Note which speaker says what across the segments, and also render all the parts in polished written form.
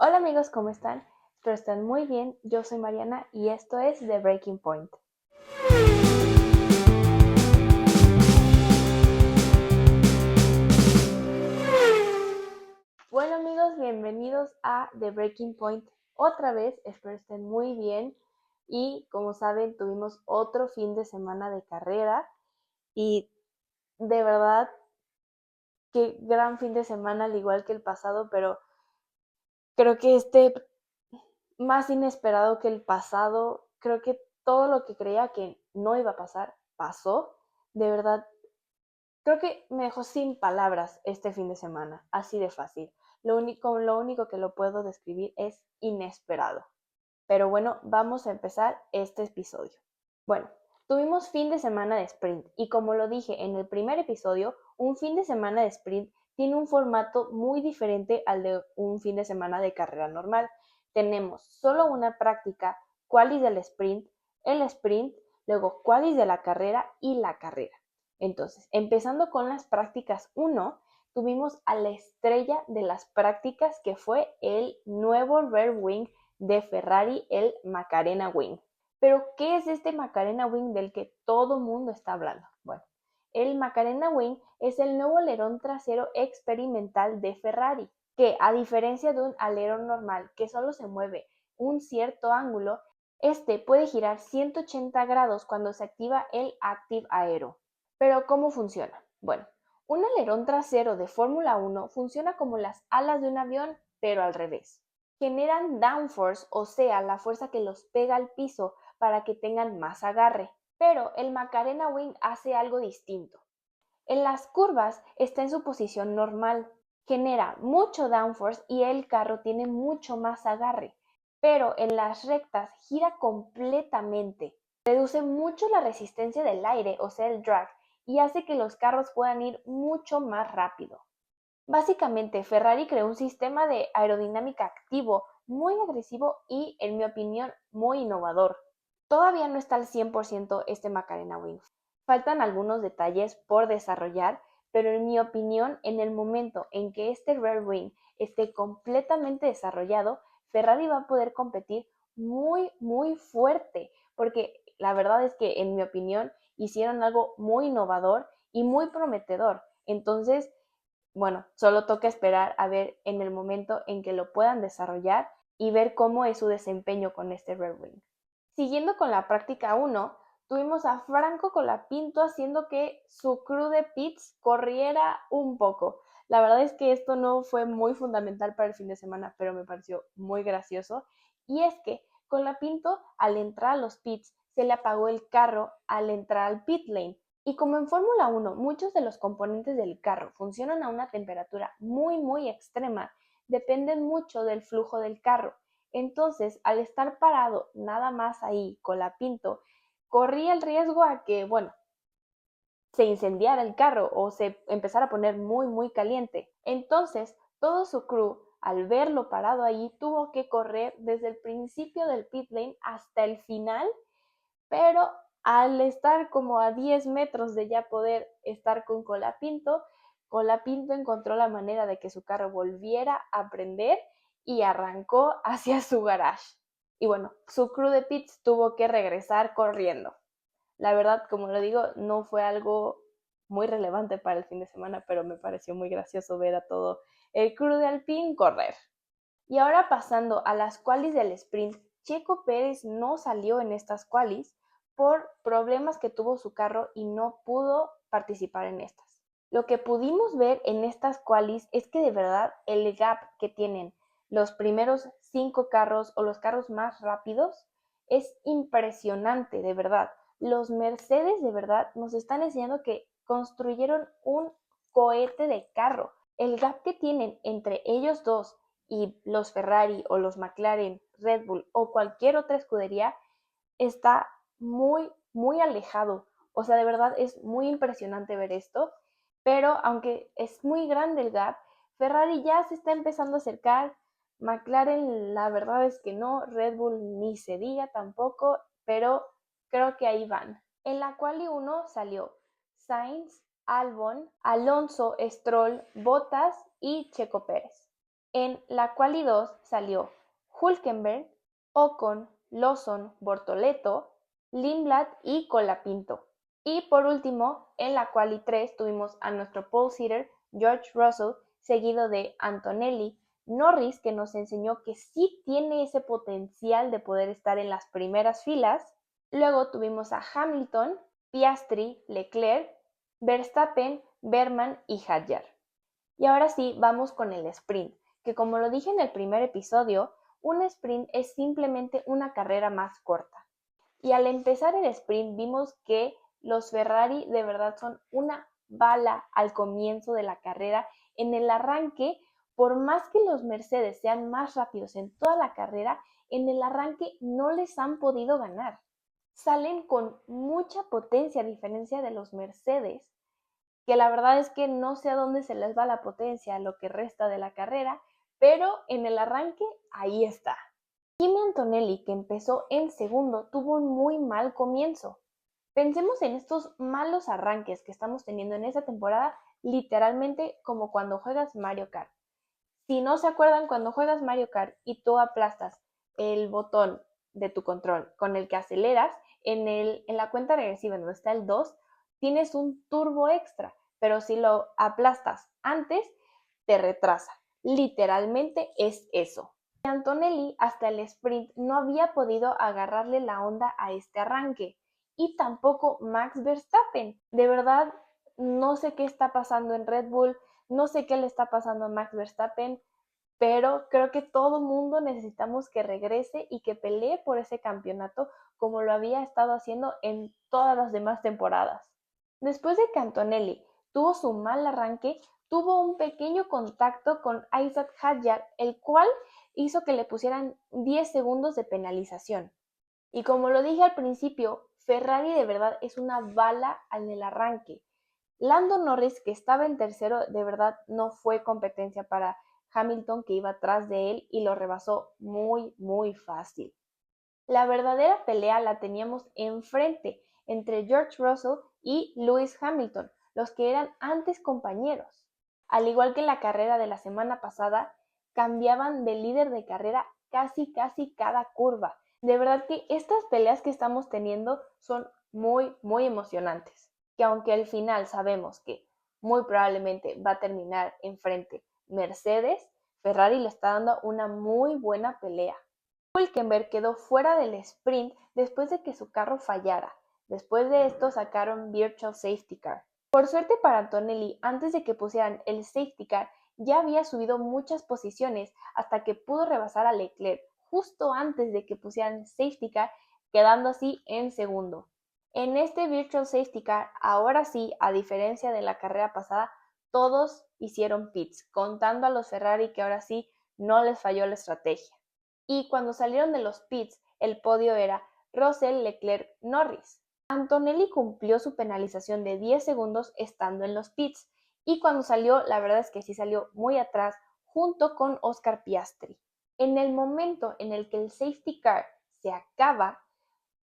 Speaker 1: Hola amigos, ¿cómo están? Espero estén muy bien. Yo soy Mariana y esto es The Breaking Point. Bueno amigos, bienvenidos a The Breaking Point otra vez. Espero estén muy bien y como saben tuvimos otro fin de semana de carrera y de verdad qué gran fin de semana al igual que el pasado, pero creo que más inesperado que el pasado. Creo que todo lo que creía que no iba a pasar pasó. De verdad, creo que me dejó sin palabras este fin de semana, así de fácil. Lo único que lo puedo describir es inesperado. Pero bueno, vamos a empezar este episodio. Bueno, tuvimos fin de semana de sprint y como lo dije en el primer episodio, un fin de semana de sprint tiene un formato muy diferente al de un fin de semana de carrera normal. Tenemos solo una práctica, qualis del sprint, luego qualis de la carrera y la carrera. Entonces, empezando con las prácticas 1, tuvimos a la estrella de las prácticas que fue el nuevo Rear Wing de Ferrari, el Macarena Wing. Pero, ¿qué es este Macarena Wing del que todo mundo está hablando? Bueno, el Macarena Wing es el nuevo alerón trasero experimental de Ferrari, que a diferencia de un alerón normal que solo se mueve un cierto ángulo, este puede girar 180 grados cuando se activa el Active Aero. Pero, ¿cómo funciona? Bueno, un alerón trasero de Fórmula 1 funciona como las alas de un avión, pero al revés. Generan downforce, o sea, la fuerza que los pega al piso para que tengan más agarre. Pero el Macarena Wing hace algo distinto. En las curvas está en su posición normal, genera mucho downforce y el carro tiene mucho más agarre. Pero en las rectas gira completamente, reduce mucho la resistencia del aire, o sea, el drag, y hace que los carros puedan ir mucho más rápido. Básicamente, Ferrari creó un sistema de aerodinámica activo muy agresivo y, en mi opinión, muy innovador. Todavía no está al 100% este Macarena Wing. Faltan algunos detalles por desarrollar, pero en mi opinión, en el momento en que este Rear Wing esté completamente desarrollado, Ferrari va a poder competir muy, muy fuerte, porque la verdad es que, en mi opinión, hicieron algo muy innovador y muy prometedor. Entonces, bueno, solo toca esperar a ver en el momento en que lo puedan desarrollar y ver cómo es su desempeño con este Rear Wing. Siguiendo con la práctica 1, tuvimos a Franco Colapinto haciendo que su crew de pits corriera un poco. La verdad es que esto no fue muy fundamental para el fin de semana, pero me pareció muy gracioso. Y es que Colapinto, al entrar a los pits, se le apagó el carro al entrar al pit lane. Y como en Fórmula 1 muchos de los componentes del carro funcionan a una temperatura muy muy extrema, dependen mucho del flujo del carro. Entonces, al estar parado nada más ahí Colapinto, corría el riesgo a que, bueno, se incendiara el carro o se empezara a poner muy muy caliente. Entonces, todo su crew, al verlo parado ahí, tuvo que correr desde el principio del pit lane hasta el final, pero al estar como a 10 metros de ya poder estar con Colapinto, Colapinto encontró la manera de que su carro volviera a prender y arrancó hacia su garage. Y bueno, su crew de pits tuvo que regresar corriendo. La verdad, como lo digo, no fue algo muy relevante para el fin de semana, pero me pareció muy gracioso ver a todo el crew de Alpine correr. Y ahora pasando a las qualis del sprint, Checo Pérez no salió en estas qualis por problemas que tuvo su carro y no pudo participar en estas. Lo que pudimos ver en estas qualis es que de verdad el gap que tienen los primeros 5 carros o los carros más rápidos es impresionante, de verdad. Los Mercedes de verdad nos están enseñando que construyeron un cohete de carro. El gap que tienen entre ellos dos y los Ferrari o los McLaren, Red Bull o cualquier otra escudería está muy, muy alejado. O sea, de verdad es muy impresionante ver esto, pero aunque es muy grande el gap, Ferrari ya se está empezando a acercar, McLaren la verdad es que no, Red Bull ni se diga tampoco, pero creo que ahí van. En la quali 1 salió Sainz, Albon, Alonso, Stroll, Bottas y Checo Pérez. En la quali 2 salió Hülkenberg, Ocon, Lawson, Bortoleto, Lindblad y Colapinto. Y por último, en la quali 3 tuvimos a nuestro pole sitter George Russell, seguido de Antonelli, Norris, que nos enseñó que sí tiene ese potencial de poder estar en las primeras filas. Luego tuvimos a Hamilton, Piastri, Leclerc, Verstappen, Berman y Hadjar. Y ahora sí, vamos con el sprint, que como lo dije en el primer episodio, un sprint es simplemente una carrera más corta. Y al empezar el sprint vimos que los Ferrari de verdad son una bala al comienzo de la carrera. En el arranque, por más que los Mercedes sean más rápidos en toda la carrera, en el arranque no les han podido ganar. Salen con mucha potencia a diferencia de los Mercedes, que la verdad es que no sé a dónde se les va la potencia lo que resta de la carrera, pero en el arranque ahí está. Kimi Antonelli, que empezó en segundo, tuvo un muy mal comienzo. Pensemos en estos malos arranques que estamos teniendo en esta temporada, literalmente como cuando juegas Mario Kart. Si no se acuerdan, cuando juegas Mario Kart y tú aplastas el botón de tu control con el que aceleras, en la cuenta regresiva donde está el 2, tienes un turbo extra, pero si lo aplastas antes, te retrasa. Literalmente es eso. Antonelli hasta el sprint no había podido agarrarle la onda a este arranque y tampoco Max Verstappen. De verdad, no sé qué está pasando en Red Bull, no sé qué le está pasando a Max Verstappen, pero creo que todo mundo necesitamos que regrese y que pelee por ese campeonato como lo había estado haciendo en todas las demás temporadas. Después de que Antonelli tuvo su mal arranque, tuvo un pequeño contacto con Isaac Hadjar, el cual hizo que le pusieran 10 segundos de penalización. Y como lo dije al principio, Ferrari de verdad es una bala en el arranque. Lando Norris, que estaba en tercero, de verdad no fue competencia para Hamilton, que iba atrás de él y lo rebasó muy, muy fácil. La verdadera pelea la teníamos enfrente entre George Russell y Lewis Hamilton, los que eran antes compañeros. Al igual que en la carrera de la semana pasada, cambiaban de líder de carrera casi cada curva. De verdad que estas peleas que estamos teniendo son muy, muy emocionantes. Que aunque al final sabemos que muy probablemente va a terminar enfrente Mercedes, Ferrari le está dando una muy buena pelea. Hülkenberg quedó fuera del sprint después de que su carro fallara. Después de esto sacaron Virtual Safety Car. Por suerte para Antonelli, antes de que pusieran el Safety Car, ya había subido muchas posiciones hasta que pudo rebasar a Leclerc justo antes de que pusieran Safety Car, quedando así en segundo. En este Virtual Safety Car, ahora sí, a diferencia de la carrera pasada, todos hicieron pits, contando a los Ferrari que ahora sí no les falló la estrategia. Y cuando salieron de los pits, el podio era Russell, Leclerc, Norris. Antonelli cumplió su penalización de 10 segundos estando en los pits y cuando salió, la verdad es que sí salió muy atrás junto con Oscar Piastri. En el momento en el que el safety car se acaba,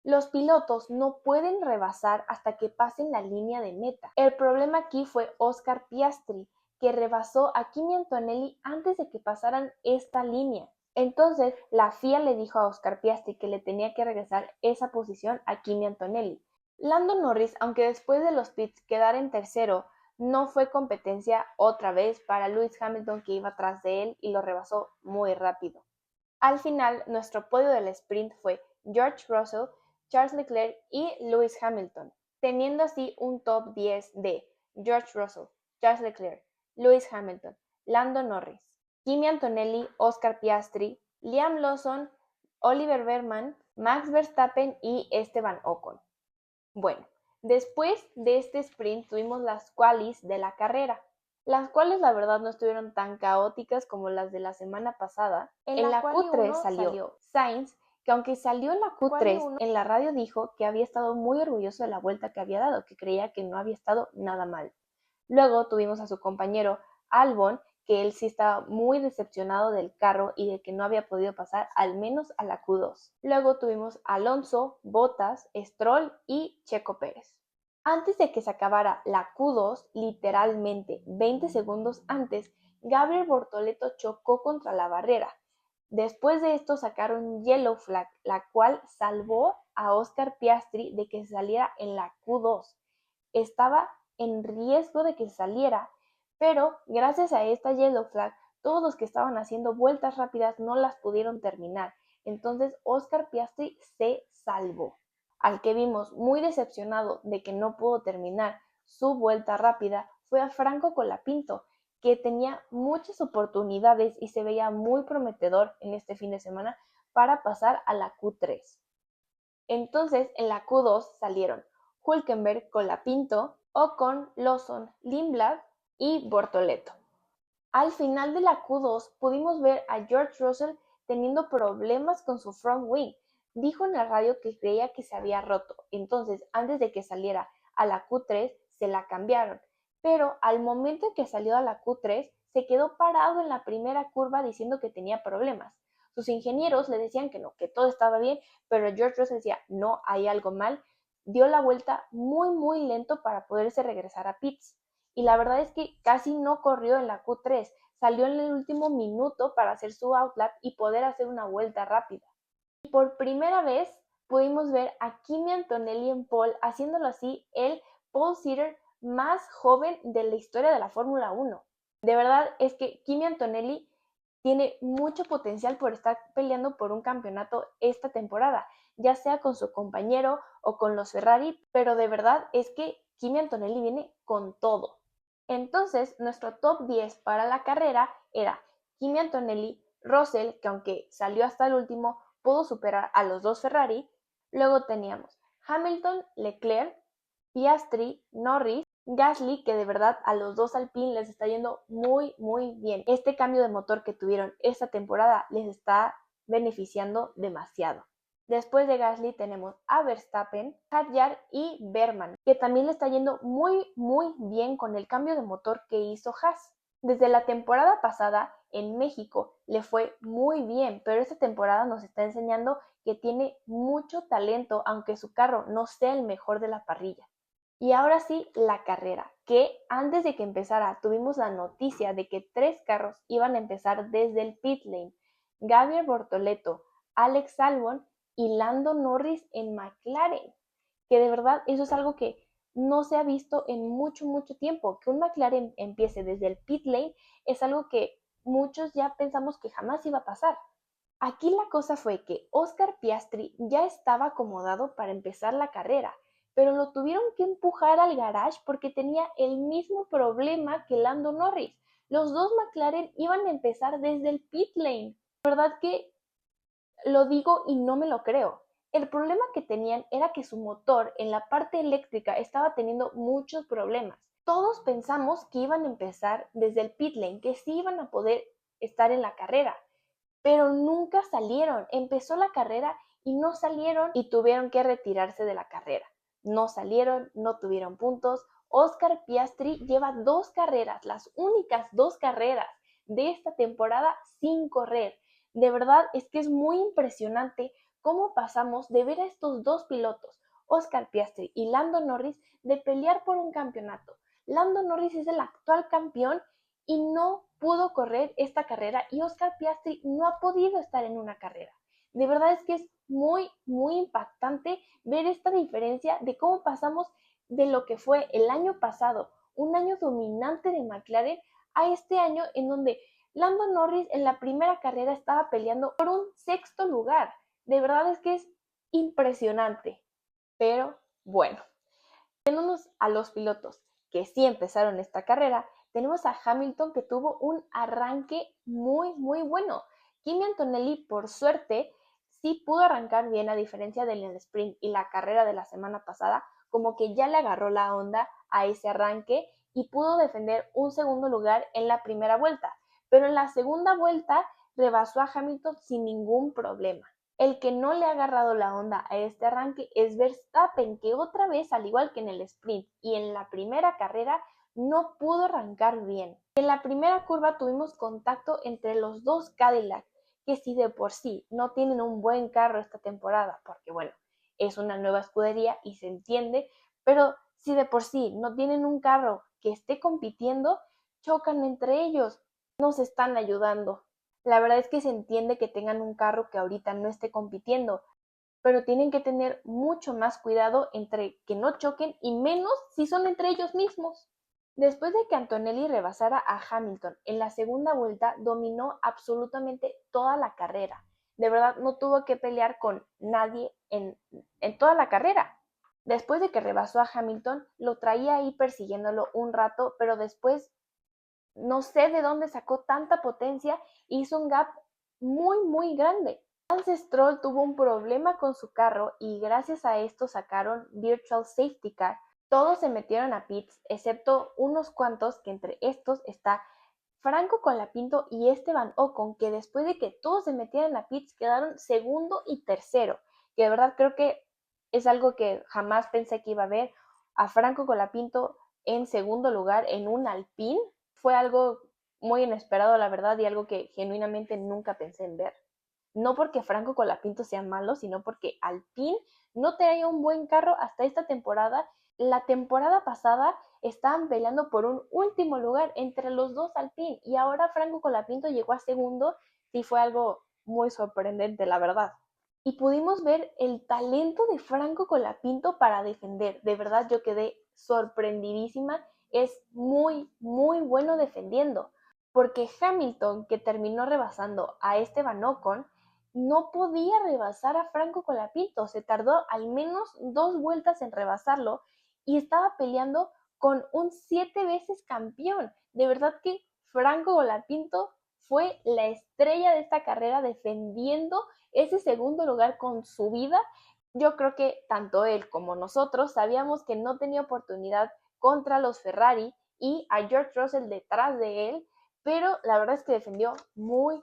Speaker 1: los pilotos no pueden rebasar hasta que pasen la línea de meta. El problema aquí fue Oscar Piastri, que rebasó a Kimi Antonelli antes de que pasaran esta línea. Entonces, la FIA le dijo a Oscar Piastri que le tenía que regresar esa posición a Kimi Antonelli. Lando Norris, aunque después de los pits quedara en tercero, no fue competencia otra vez para Lewis Hamilton, que iba atrás de él y lo rebasó muy rápido. Al final, nuestro podio del sprint fue George Russell, Charles Leclerc y Lewis Hamilton, teniendo así un top 10 de George Russell, Charles Leclerc, Lewis Hamilton, Lando Norris, Kimi Antonelli, Oscar Piastri, Liam Lawson, Oliver Berman, Max Verstappen y Esteban Ocon. Bueno, después de este sprint tuvimos las qualis de la carrera, las cuales la verdad no estuvieron tan caóticas como las de la semana pasada. En la Q3 salió Sainz, que aunque salió en la Q3, en la radio dijo que había estado muy orgulloso de la vuelta que había dado, que creía que no había estado nada mal. Luego tuvimos a su compañero Albon, que él sí estaba muy decepcionado del carro y de que no había podido pasar al menos a la Q2. Luego tuvimos a Alonso, Bottas, Stroll y Checo Pérez. Antes de que se acabara la Q2, literalmente 20 segundos antes, Gabriel Bortoleto chocó contra la barrera. Después de esto sacaron Yellow Flag, la cual salvó a Oscar Piastri de que saliera en la Q2. Estaba en riesgo de que saliera, pero gracias a esta Yellow Flag, todos los que estaban haciendo vueltas rápidas no las pudieron terminar. Entonces Oscar Piastri se salvó. Al que vimos muy decepcionado de que no pudo terminar su vuelta rápida fue a Franco Colapinto, que tenía muchas oportunidades y se veía muy prometedor en este fin de semana para pasar a la Q3. Entonces en la Q2 salieron Hülkenberg, Colapinto, Ocon, Lawson, Lindblad y Bortoleto. Al final de la Q2 pudimos ver a George Russell teniendo problemas con su front wing. Dijo en la radio que creía que se había roto, entonces antes de que saliera a la Q3 se la cambiaron, pero al momento en que salió a la Q3 se quedó parado en la primera curva diciendo que tenía problemas. Sus ingenieros le decían que no, que todo estaba bien, pero George Russell decía, no, hay algo mal. Dio la vuelta muy lento para poderse regresar a pits. Y la verdad es que casi no corrió en la Q3, salió en el último minuto para hacer su outlap y poder hacer una vuelta rápida. Y por primera vez pudimos ver a Kimi Antonelli en pole, haciéndolo así el pole sitter más joven de la historia de la Fórmula 1. De verdad es que Kimi Antonelli tiene mucho potencial por estar peleando por un campeonato esta temporada, ya sea con su compañero o con los Ferrari, pero de verdad es que Kimi Antonelli viene con todo. Entonces, nuestro top 10 para la carrera era Kimi Antonelli, Russell, que aunque salió hasta el último, pudo superar a los dos Ferrari. Luego teníamos Hamilton, Leclerc, Piastri, Norris, Gasly, que de verdad a los dos Alpine les está yendo muy bien. Este cambio de motor que tuvieron esta temporada les está beneficiando demasiado. Después de Gasly tenemos a Verstappen, Hadjar y Berman, que también le está yendo muy bien con el cambio de motor que hizo Haas. Desde la temporada pasada en México le fue muy bien, pero esta temporada nos está enseñando que tiene mucho talento, aunque su carro no sea el mejor de la parrilla. Y ahora sí, la carrera, que antes de que empezara tuvimos la noticia de que 3 carros iban a empezar desde el pit lane. Gabriel Bortoleto, Alex Albon y Lando Norris en McLaren, que de verdad eso es algo que no se ha visto en mucho tiempo. Que un McLaren empiece desde el pit lane es algo que muchos ya pensamos que jamás iba a pasar. Aquí la cosa fue que Oscar Piastri ya estaba acomodado para empezar la carrera, pero lo tuvieron que empujar al garage porque tenía el mismo problema que Lando Norris. Los dos McLaren iban a empezar desde el pit lane. La verdad que lo digo y no me lo creo. El problema que tenían era que su motor en la parte eléctrica estaba teniendo muchos problemas. Todos pensamos que iban a empezar desde el pit lane, que sí iban a poder estar en la carrera, pero nunca salieron. Empezó la carrera y no salieron y tuvieron que retirarse de la carrera. No salieron, no tuvieron puntos. Oscar Piastri lleva 2 carreras, las únicas 2 carreras de esta temporada sin correr. De verdad es que es muy impresionante cómo pasamos de ver a estos dos pilotos, Oscar Piastri y Lando Norris, de pelear por un campeonato. Lando Norris es el actual campeón y no pudo correr esta carrera y Oscar Piastri no ha podido estar en una carrera. De verdad es que es muy impactante ver esta diferencia de cómo pasamos de lo que fue el año pasado, un año dominante de McLaren, a este año en donde Lando Norris en la primera carrera estaba peleando por un 6º lugar. De verdad es que es impresionante. Pero bueno, yéndonos a los pilotos que sí empezaron esta carrera, tenemos a Hamilton, que tuvo un arranque muy bueno. Kimi Antonelli, por suerte, sí pudo arrancar bien, a diferencia del sprint y la carrera de la semana pasada, como que ya le agarró la onda a ese arranque y pudo defender un 2º lugar en la primera vuelta, pero en la segunda vuelta rebasó a Hamilton sin ningún problema. El que no le ha agarrado la onda a este arranque es Verstappen, que otra vez, al igual que en el sprint y en la primera carrera, no pudo arrancar bien. En la primera curva tuvimos contacto entre los dos Cadillac, que si de por sí no tienen un buen carro esta temporada, porque bueno, es una nueva escudería y se entiende, pero si de por sí no tienen un carro que esté compitiendo, chocan entre ellos. nos están ayudando. La verdad es que se entiende que tengan un carro que ahorita no esté compitiendo, pero tienen que tener mucho más cuidado entre que no choquen y menos si son entre ellos mismos. Después de que Antonelli rebasara a Hamilton en la segunda vuelta, dominó absolutamente toda la carrera. De verdad, no tuvo que pelear con nadie en toda la carrera. Después de que rebasó a Hamilton, lo traía ahí persiguiéndolo un rato, pero después no sé de dónde sacó tanta potencia, hizo un gap muy grande. Lance Stroll tuvo un problema con su carro y gracias a esto sacaron Virtual Safety Car. Todos se metieron a pits, excepto unos cuantos, que entre estos está Franco Colapinto y Esteban Ocon, que después de que todos se metieran a pits quedaron segundo y tercero, que de verdad creo que es algo que jamás pensé que iba a ver a Franco Colapinto en segundo lugar en un Alpine. Fue algo muy inesperado, la verdad, y algo que genuinamente nunca pensé en ver. No porque Franco Colapinto sea malo, sino porque Alpine no tenía un buen carro hasta esta temporada. La temporada pasada estaban peleando por un último lugar entre los dos Alpine y ahora Franco Colapinto llegó a segundo. Sí, fue algo muy sorprendente, la verdad. Y pudimos ver el talento de Franco Colapinto para defender. De verdad, yo quedé sorprendidísima. Es muy bueno defendiendo. Porque Hamilton, que terminó rebasando a Esteban Ocon, no podía rebasar a Franco Colapinto. Se tardó al menos 2 vueltas en rebasarlo y estaba peleando con un 7 veces campeón. De verdad que Franco Colapinto fue la estrella de esta carrera defendiendo ese segundo lugar con su vida. Yo creo que tanto él como nosotros sabíamos que no tenía oportunidad contra los Ferrari y a George Russell detrás de él, pero la verdad es que defendió muy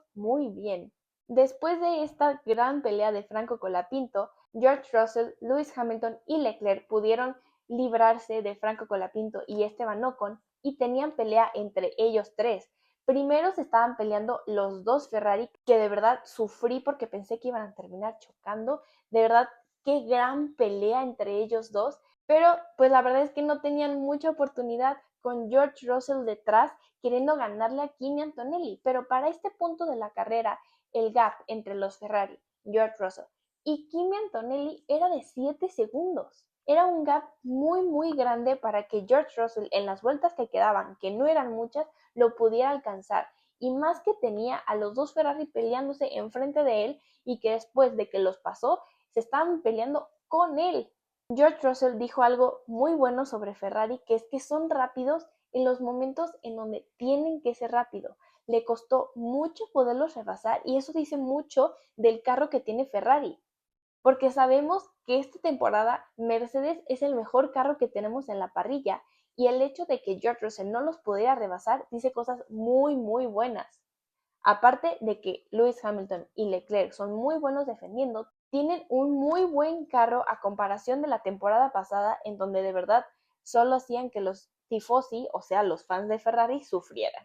Speaker 1: bien. Después de esta gran pelea de Franco Colapinto, George Russell, Lewis Hamilton y Leclerc pudieron librarse de Franco Colapinto y Esteban Ocon y tenían pelea entre ellos tres. Primero se estaban peleando los dos Ferrari, que de verdad sufrí porque pensé que iban a terminar chocando. De verdad, qué gran pelea entre ellos dos. Pero pues la verdad es que no tenían mucha oportunidad con George Russell detrás queriendo ganarle a Kimi Antonelli. Pero para este punto de la carrera, el gap entre los Ferrari, George Russell y Kimi Antonelli era de 7 segundos. Era un gap muy grande para que George Russell en las vueltas que quedaban, que no eran muchas, lo pudiera alcanzar. Y más que tenía a los dos Ferrari peleándose enfrente de él y que después de que los pasó, se estaban peleando con él. George Russell dijo algo muy bueno sobre Ferrari, que es que son rápidos en los momentos en donde tienen que ser rápido. Le costó mucho poderlos rebasar y eso dice mucho del carro que tiene Ferrari, porque sabemos que esta temporada Mercedes es el mejor carro que tenemos en la parrilla y el hecho de que George Russell no los pudiera rebasar dice cosas muy buenas. Aparte de que Lewis Hamilton y Leclerc son muy buenos defendiendo, tienen un muy buen carro a comparación de la temporada pasada en donde de verdad solo hacían que los tifosi, o sea, los fans de Ferrari, sufrieran.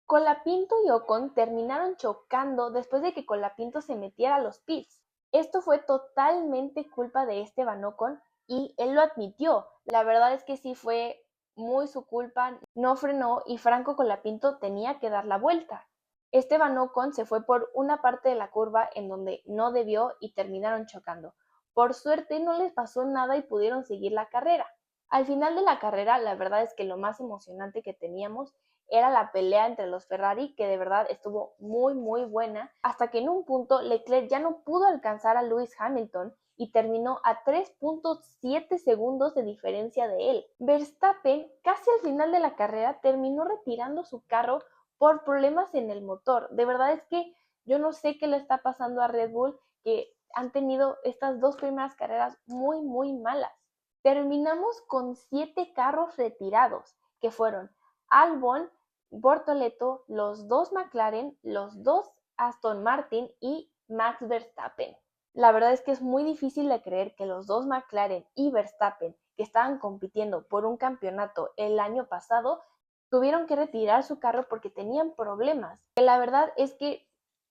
Speaker 1: Colapinto y Ocon terminaron chocando después de que Colapinto se metiera a los pits. Esto fue totalmente culpa de Esteban Ocon y él lo admitió. La verdad es que sí fue muy su culpa, no frenó y Franco Colapinto tenía que dar la vuelta. Esteban Ocon se fue por una parte de la curva en donde no debió y terminaron chocando. Por suerte no les pasó nada y pudieron seguir la carrera. Al final de la carrera, la verdad es que lo más emocionante que teníamos era la pelea entre los Ferrari, que de verdad estuvo muy buena, hasta que en un punto Leclerc ya no pudo alcanzar a Lewis Hamilton y terminó a 3.7 segundos de diferencia de él. Verstappen, casi al final de la carrera, terminó retirando su carro por problemas en el motor. De verdad es que yo no sé qué le está pasando a Red Bull, que han tenido estas dos primeras carreras muy malas. Terminamos con 7 carros retirados, que fueron Albon, Bortoleto, los dos McLaren, los dos Aston Martin y Max Verstappen. La verdad es que es muy difícil de creer que los dos McLaren y Verstappen, que estaban compitiendo por un campeonato el año pasado, tuvieron que retirar su carro porque tenían problemas. La verdad es que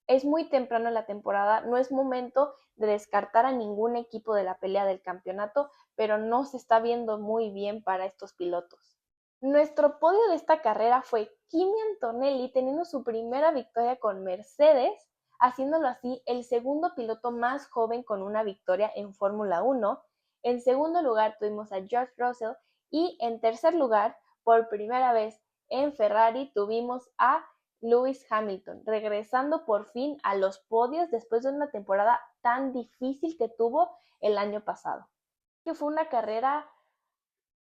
Speaker 1: es muy temprano en la temporada, no es momento de descartar a ningún equipo de la pelea del campeonato, pero no se está viendo muy bien para estos pilotos. Nuestro podio de esta carrera fue Kimi Antonelli teniendo su primera victoria con Mercedes, haciéndolo así el segundo piloto más joven con una victoria en Fórmula 1. En segundo lugar tuvimos a George Russell y en tercer lugar, por primera vez en Ferrari, tuvimos a Lewis Hamilton, regresando por fin a los podios después de una temporada tan difícil que tuvo el año pasado. Que fue una carrera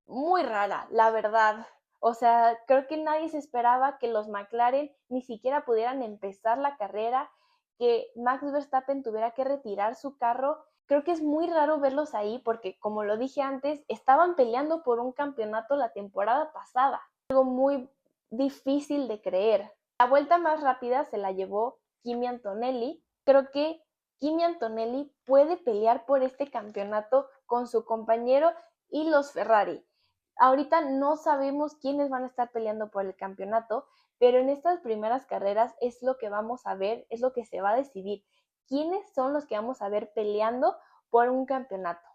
Speaker 1: muy rara, la verdad. O sea, creo que nadie se esperaba que los McLaren ni siquiera pudieran empezar la carrera, que Max Verstappen tuviera que retirar su carro. Creo que es muy raro verlos ahí porque, como lo dije antes, estaban peleando por un campeonato la temporada pasada. Algo muy difícil de creer. La vuelta más rápida se la llevó Kimi Antonelli. Creo que Kimi Antonelli puede pelear por este campeonato con su compañero y los Ferrari. Ahorita no sabemos quiénes van a estar peleando por el campeonato, pero en estas primeras carreras es lo que vamos a ver, es lo que se va a decidir. ¿Quiénes son los que vamos a ver peleando por un campeonato?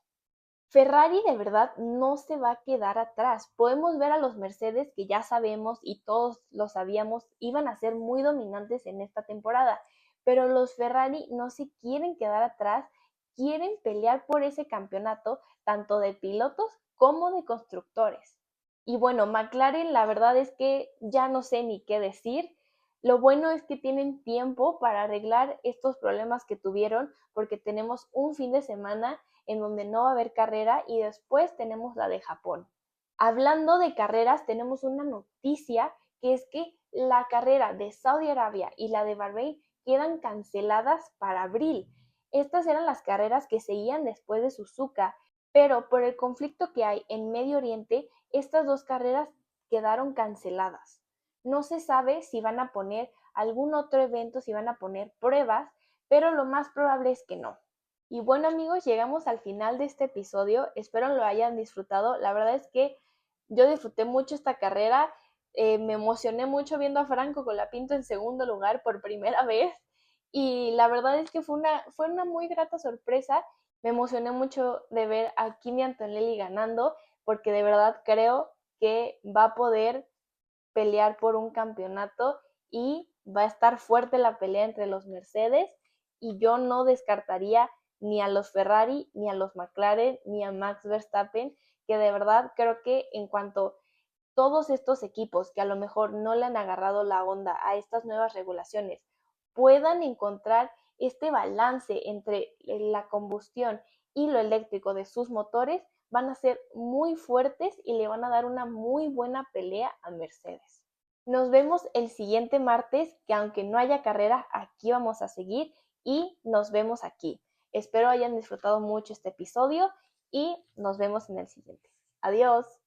Speaker 1: Ferrari de verdad no se va a quedar atrás. Podemos ver a los Mercedes que ya sabemos y todos lo sabíamos, iban a ser muy dominantes en esta temporada, pero los Ferrari no se quieren quedar atrás, quieren pelear por ese campeonato, tanto de pilotos como de constructores. Y bueno, McLaren la verdad es que ya no sé ni qué decir. Lo bueno es que tienen tiempo para arreglar estos problemas que tuvieron porque tenemos un fin de semana en donde no va a haber carrera y después tenemos la de Japón. Hablando de carreras, tenemos una noticia que es que la carrera de Saudi Arabia y la de Bahrein quedan canceladas para abril. Estas eran las carreras que seguían después de Suzuka, pero por el conflicto que hay en Medio Oriente, estas dos carreras quedaron canceladas. No se sabe si van a poner algún otro evento, si van a poner pruebas, pero lo más probable es que no. Y bueno amigos, llegamos al final de este episodio, espero lo hayan disfrutado, la verdad es que yo disfruté mucho esta carrera, me emocioné mucho viendo a Franco Colapinto en segundo lugar por primera vez y la verdad es que fue una muy grata sorpresa, me emocioné mucho de ver a Kimi Antonelli ganando porque de verdad creo que va a poder pelear por un campeonato y va a estar fuerte la pelea entre los Mercedes y yo no descartaría ni a los Ferrari, ni a los McLaren, ni a Max Verstappen, que de verdad creo que en cuanto todos estos equipos que a lo mejor no le han agarrado la onda a estas nuevas regulaciones puedan encontrar este balance entre la combustión y lo eléctrico de sus motores, van a ser muy fuertes y le van a dar una muy buena pelea a Mercedes. Nos vemos el siguiente martes, que aunque no haya carrera, aquí vamos a seguir y nos vemos aquí. Espero hayan disfrutado mucho este episodio y nos vemos en el siguiente. Adiós.